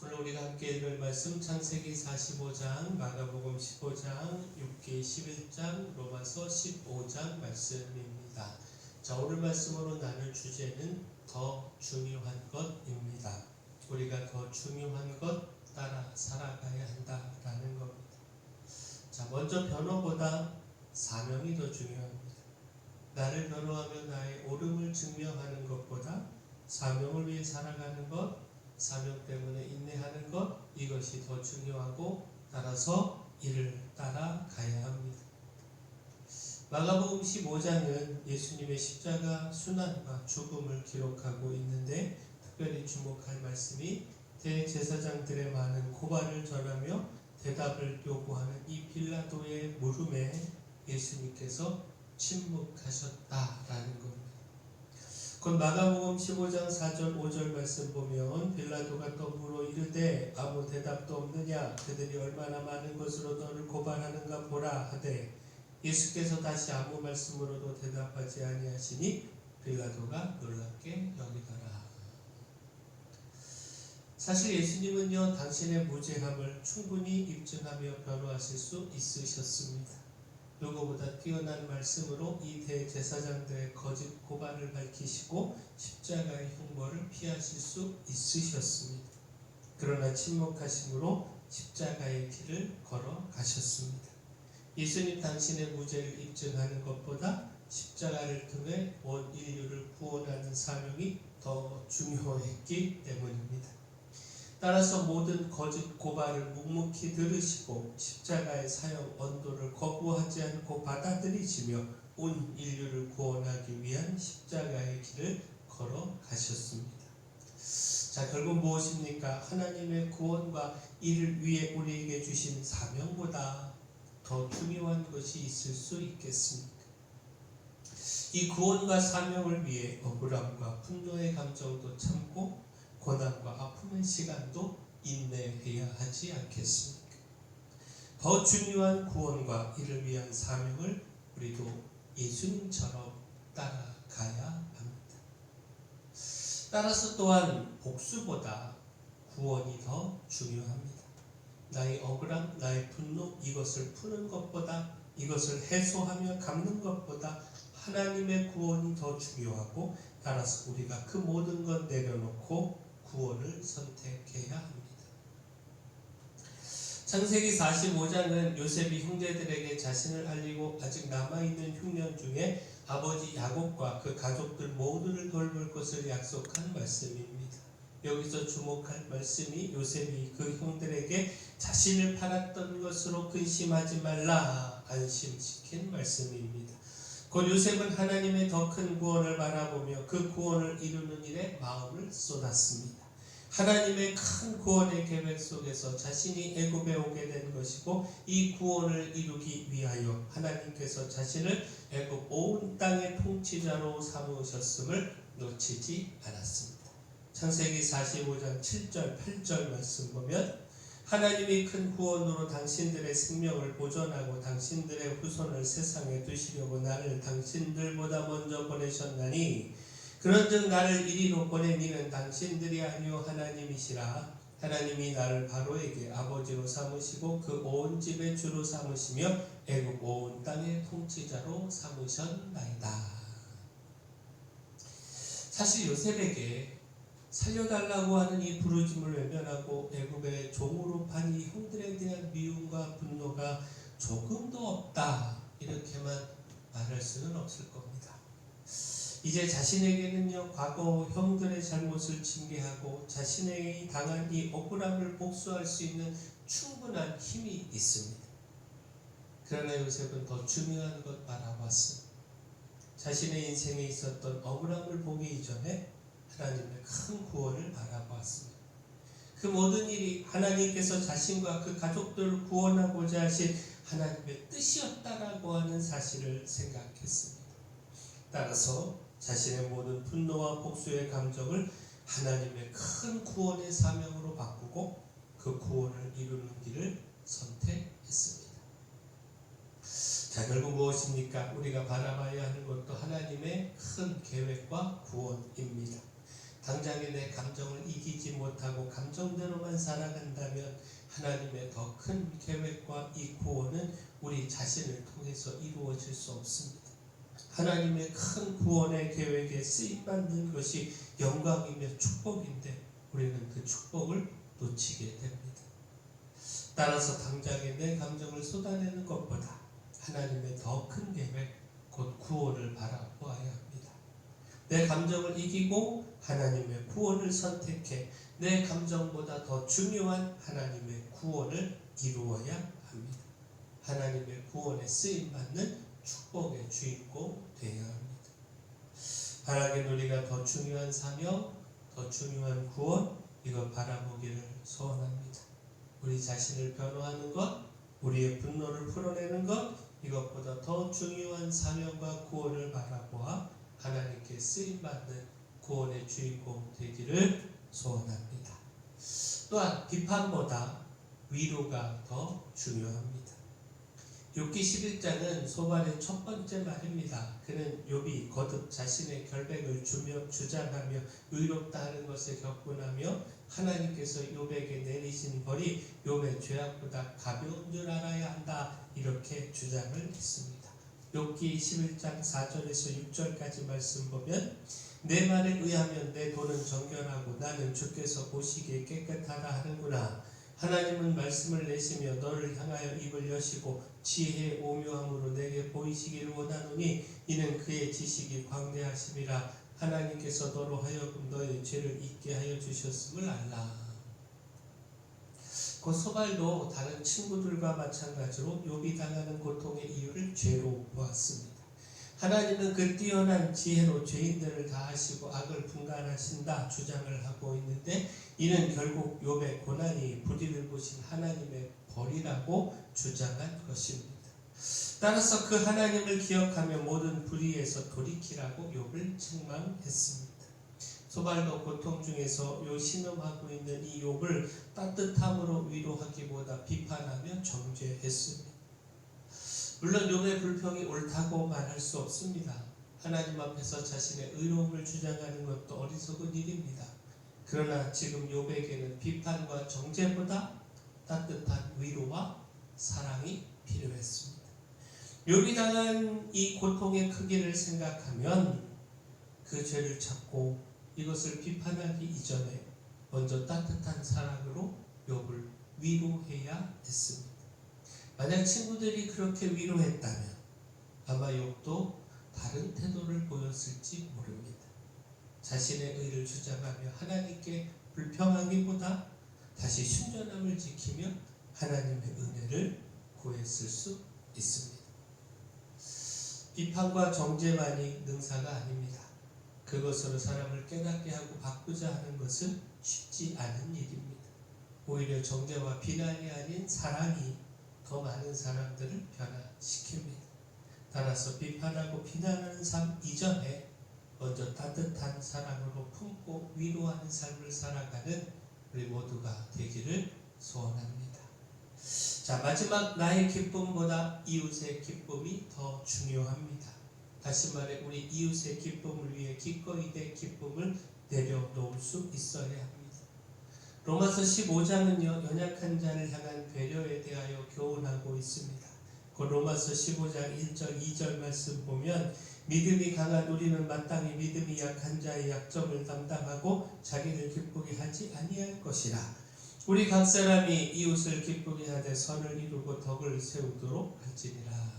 오늘 우리가 함께 읽을 말씀 창세기 45장, 마가복음 15장, 욥기 11장, 로마서 15장 말씀입니다. 자, 오늘 말씀으로 나눌 주제는 더 중요한 것입니다. 우리가 더 중요한 것 따라 살아가야 한다라는 겁니다. 자, 먼저 변호보다 사명이 더 중요합니다. 나를 변호하며 나의 옳음을 증명하는 것보다 사명을 위해 살아가는 것, 사명 때문에 인내하는 것, 이것이 더 중요하고 따라서 이를 따라가야 합니다. 마가복음 15장은 예수님의 십자가 순환과 죽음을 기록하고 있는데 특별히 주목할 말씀이 대제사장들의 많은 고발을 전하며 대답을 요구하는 이 빌라도의 물음에 예수님께서 침묵하셨다라는 겁니다. 곧 마가복음 15장 4절 5절 말씀 보면 빌라도가 또 물어 이르되 아무 대답도 없느냐, 그들이 얼마나 많은 것으로 너를 고발하는가 보라 하되 예수께서 다시 아무 말씀으로도 대답하지 아니하시니 빌라도가 놀랍게 여기더라. 사실 예수님은요, 당신의 무죄함을 충분히 입증하며 변호하실 수 있으셨습니다. 누구보다 뛰어난 말씀으로 이 대제사장들의 거짓 고발을 밝히시고 십자가의 형벌을 피하실 수 있으셨습니다. 그러나 침묵하심으로 십자가의 길을 걸어가셨습니다. 예수님 당신의 무죄를 입증하는 것보다 십자가를 통해 온 인류를 구원하는 사명이 더 중요했기 때문입니다. 따라서 모든 거짓 고발을 묵묵히 들으시고 십자가의 사형 언도를 거부하지 않고 받아들이시며 온 인류를 구원하기 위한 십자가의 길을 걸어가셨습니다. 자, 결국 무엇입니까? 하나님의 구원과 이를 위해 우리에게 주신 사명보다 더 중요한 것이 있을 수 있겠습니까? 이 구원과 사명을 위해 억울함과 분노의 감정도 참고 고난과 아픔의 시간도 인내해야 하지 않겠습니까? 더 중요한 구원과 이를 위한 사명을 우리도 예수님처럼 따라가야 합니다. 따라서 또한 복수보다 구원이 더 중요합니다. 나의 억울함, 나의 분노, 이것을 푸는 것보다, 이것을 해소하며 갚는 것보다 하나님의 구원이 더 중요하고, 따라서 우리가 그 모든 것 내려놓고 구원을 선택해야 합니다. 창세기 45장은 요셉이 형제들에게 자신을 알리고 아직 남아있는 흉년 중에 아버지 야곱과 그 가족들 모두를 돌볼 것을 약속한 말씀입니다. 여기서 주목할 말씀이 요셉이 그 형들에게 자신을 팔았던 것으로 근심하지 말라 안심시킨 말씀입니다. 곧 요셉은 하나님의 더 큰 구원을 바라보며 그 구원을 이루는 일에 마음을 쏟았습니다. 하나님의 큰 구원의 계획 속에서 자신이 애굽에 오게 된 것이고 이 구원을 이루기 위하여 하나님께서 자신을 애굽 온 땅의 통치자로 삼으셨음을 놓치지 않았습니다. 창세기 45장 7절 8절 말씀 보면 하나님이 큰 구원으로 당신들의 생명을 보존하고 당신들의 후손을 세상에 두시려고 나를 당신들보다 먼저 보내셨나니 그런즉 나를 이리로 보낸 이는 당신들이 아니요 하나님이시라. 하나님이 나를 바로에게 아버지로 삼으시고 그 온 집의 주로 삼으시며 애굽 온 땅의 통치자로 삼으셨나이다. 사실 요셉에게 살려달라고 하는 이 부르짐을 외면하고 애굽의 종으로 판 이 형들에 대한 미움과 분노가 조금도 없다, 이렇게만 말할 수는 없을 겁니다. 이제 자신에게는요, 과거 형들의 잘못을 징계하고 자신에게 당한 이 억울함을 복수할 수 있는 충분한 힘이 있습니다. 그러나 요셉은 더 중요한 것 바라봤습니다. 자신의 인생에 있었던 억울함을 보기 이전에 하나님의 큰 구원을 바라보았습니다. 그 모든 일이 하나님께서 자신과 그 가족들을 구원하고자 하신 하나님의 뜻이었다라고 하는 사실을 생각했습니다. 따라서 자신의 모든 분노와 복수의 감정을 하나님의 큰 구원의 사명으로 바꾸고 그 구원을 이루는 길을 선택했습니다. 자, 결국 무엇입니까? 우리가 바라봐야 하는 것도 하나님의 큰 계획과 구원입니다. 당장의 내 감정을 이기지 못하고 감정대로만 살아간다면 하나님의 더 큰 계획과 이 구원은 우리 자신을 통해서 이루어질 수 없습니다. 하나님의 큰 구원의 계획에 쓰임받는 것이 영광이며 축복인데 우리는 그 축복을 놓치게 됩니다. 따라서 당장의 내 감정을 쏟아내는 것보다 하나님의 더 큰 계획, 곧 구원을 바라보아야 합니다. 내 감정을 이기고 하나님의 구원을 선택해 내 감정보다 더 중요한 하나님의 구원을 이루어야 합니다. 하나님의 구원에 쓰임받는 축복의 주인공 되어야 합니다. 바라긴 우리가 더 중요한 사명, 더 중요한 구원, 이거 바라보기를 소원합니다. 우리 자신을 변호하는 것, 우리의 분노를 풀어내는 것, 이것보다 더 중요한 사명과 구원을 바라보아 하나님께 쓰임받는 구원의 주인공 되기를 소원합니다. 또한 비판보다 위로가 더 중요합니다. 욥기 11장은 소발의 첫 번째 말입니다. 그는 욥이 거듭 자신의 결백을 주장하며 의롭다 하는 것에 격분하며 하나님께서 욥에게 내리신 벌이 욥의 죄악보다 가벼운 줄 알아야 한다, 이렇게 주장을 했습니다. 욥기 11장 4절에서 6절까지 말씀 보면 내 말에 의하면 내 돈은 정결하고 나는 주께서 보시기에 깨끗하다 하는구나. 하나님은 말씀을 내시며 너를 향하여 입을 여시고 지혜의 오묘함으로 내게 보이시기를 원하노니 이는 그의 지식이 광대하심이라. 하나님께서 너로 하여금 너의 죄를 잊게 하여 주셨음을 알라. 그 소발도 다른 친구들과 마찬가지로 욥이 당하는 고통의 이유를 죄로 보았습니다. 하나님은 그 뛰어난 지혜로 죄인들을 다하시고 악을 분간하신다 주장을 하고 있는데 이는 결국 욥의 고난이 불의를 보신 하나님의 벌이라고 주장한 것입니다. 따라서 그 하나님을 기억하며 모든 불의에서 돌이키라고 욥을 책망했습니다. 소발도 고통 중에서 신음하고 있는 이 욥을 따뜻함으로 위로하기보다 비판하며 정죄했습니다. 물론 욥의 불평이 옳다고 말할 수 없습니다. 하나님 앞에서 자신의 의로움을 주장하는 것도 어리석은 일입니다. 그러나 지금 욥에게는 비판과 정죄보다 따뜻한 위로와 사랑이 필요했습니다. 욥이 당한 이 고통의 크기를 생각하면 그 죄를 찾고 이것을 비판하기 이전에 먼저 따뜻한 사랑으로 욥을 위로해야 했습니다. 만약 친구들이 그렇게 위로했다면 아마 욥도 다른 태도를 보였을지 모릅니다. 자신의 의를 주장하며 하나님께 불평하기보다 다시 순전함을 지키며 하나님의 은혜를 구했을 수 있습니다. 비판과 정죄만이 능사가 아닙니다. 그것으로 사람을 깨닫게 하고 바꾸자 하는 것은 쉽지 않은 일입니다. 오히려 정죄와 비난이 아닌 사랑이 더 많은 사람들을 변화시킵니다. 따라서 비판하고 비난하는 삶 이전에 먼저 따뜻한 사랑으로 품고 위로하는 삶을 살아가는 우리 모두가 되기를 소원합니다. 자, 마지막 나의 기쁨보다 이웃의 기쁨이 더 중요합니다. 다시 말해 우리 이웃의 기쁨을 위해 기꺼이 내 기쁨을 내려놓을 수 있어야 합니다. 로마서 15장은요 연약한 자를 향한 배려에 대하여 교훈하고 있습니다. 그 로마서 15장 1절 2절 말씀 보면 믿음이 강한 우리는 마땅히 믿음이 약한 자의 약점을 담당하고 자기를 기쁘게 하지 아니할 것이라. 우리 각 사람이 이웃을 기쁘게 하되 선을 이루고 덕을 세우도록 할지니라.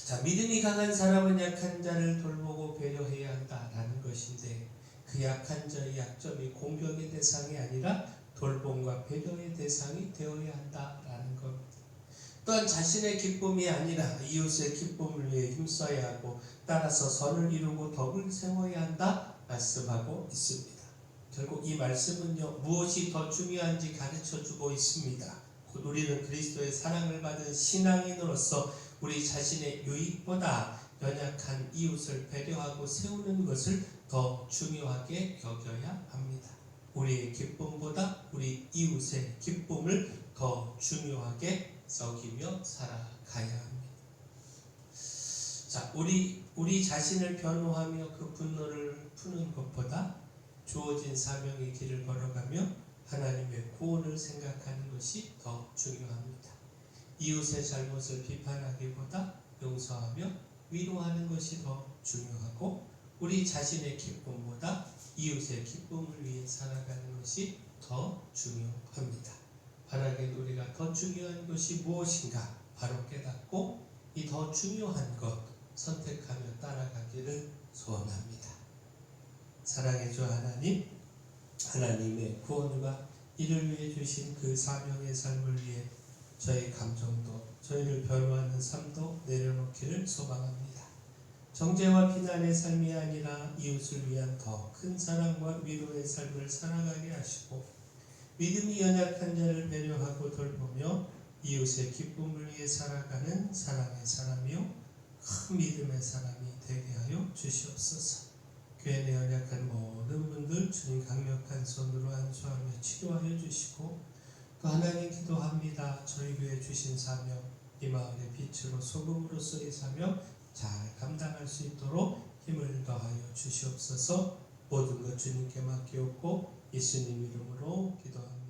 자, 믿음이 강한 사람은 약한 자를 돌보고 배려해야 한다라는 것인데 그 약한 자의 약점이 공격의 대상이 아니라 돌봄과 배려의 대상이 되어야 한다라는 겁니다. 또한 자신의 기쁨이 아니라 이웃의 기쁨을 위해 힘써야 하고 따라서 선을 이루고 덕을 세워야 한다 말씀하고 있습니다. 결국 이 말씀은요 무엇이 더 중요한지 가르쳐주고 있습니다. 곧 우리는 그리스도의 사랑을 받은 신앙인으로서 우리 자신의 유익보다 연약한 이웃을 배려하고 세우는 것을 더 중요하게 여겨야 합니다. 우리의 기쁨보다 우리 이웃의 기쁨을 더 중요하게 여기며 살아가야 합니다. 자, 우리 자신을 변호하며 그 분노를 푸는 것보다 주어진 사명의 길을 걸어가며 하나님의 구원을 생각하는 것이 더 중요합니다. 이웃의 잘못을 비판하기보다 용서하며 위로하는 것이 더 중요하고, 우리 자신의 기쁨보다 이웃의 기쁨을 위해 살아가는 것이 더 중요합니다. 만약에 우리가 더 중요한 것이 무엇인가 바로 깨닫고 이 더 중요한 것 선택하며 따라가기를 소원합니다. 사랑의 주 하나님, 하나님의 구원과 이를 위해 주신 그 사명의 삶을 위해 저희 감정도, 저희를 변호하는 삶도 내려놓기를 소망합니다. 정죄와 비난의 삶이 아니라 이웃을 위한 더 큰 사랑과 위로의 삶을 살아가게 하시고, 믿음이 연약한 자를 배려하고 돌보며 이웃의 기쁨을 위해 살아가는 사랑의 사람이요 큰 믿음의 사람이 되게 하여 주시옵소서. 교회 내 연약한 모든 분들 주님 강력한 손으로 안수하며 치료하여 주시고, 또 하나님 기도합니다. 저희 교회 주신 사명, 이 마을의 빛으로 소금으로서의 사명 잘 감당할 수 있도록 힘을 더하여 주시옵소서. 모든 것 주님께 맡기옵고 예수님 이름으로 기도합니다.